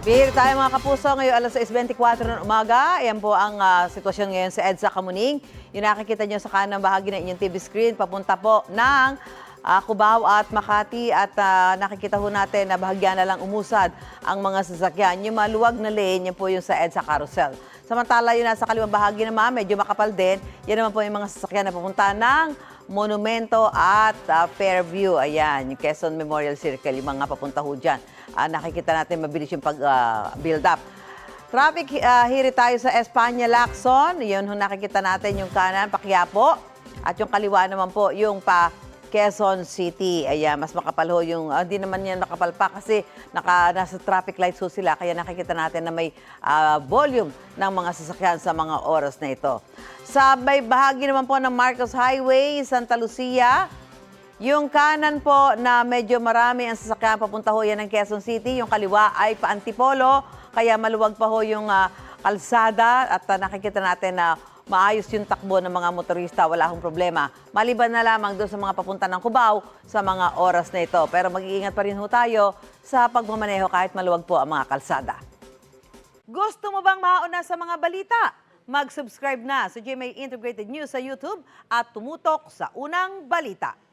Bihir tayo mga kapuso, ngayon alas 6:24 ng umaga. Ayan po ang sitwasyon ngayon sa EDSA Kamuning. Yung nakikita nyo sa kanang bahagi ng inyong TV screen, papunta po ng Cubao at Makati at nakikita ho natin na bahagyan na lang umusad ang mga sasakyan. Yung maluwag na lane, yan po yung sa EDSA Carousel. Samantala yung nasa kaliwang bahagi naman, medyo makapal din. Yan naman po yung mga sasakyan na papunta ng Monumento at Fairview. Ayan, yung Quezon Memorial Circle, yung mga papunta ho dyan. Nakikita natin mabilis yung pag-build up. Traffic, hiri tayo sa Espanya, Lacson. Yun, nakikita natin yung kanan, Paquiapo. At yung kaliwa naman po, yung pa Quezon City. Ayan, mas makapal ho yung, hindi naman yan makapal pa kasi nasa traffic lights ho sila. Kaya nakikita natin na may volume ng mga sasakyan sa mga oras na ito. Sa may bahagi naman po ng Marcos Highway, Santa Lucia, yung kanan po na medyo marami ang sasakyan, papunta ho yan ng Quezon City. Yung kaliwa ay pa-Antipolo, kaya maluwag pa ho yung kalsada at nakikita natin na maayos yung takbo ng mga motorista, wala akong problema. Maliban na lamang doon sa mga papunta ng Cubao sa mga oras na ito. Pero mag-iingat pa rin ho tayo sa pagmamaneho kahit maluwag po ang mga kalsada. Gusto mo bang mauna sa mga balita? Mag-subscribe na sa GMA Integrated News sa YouTube at tumutok sa Unang Balita.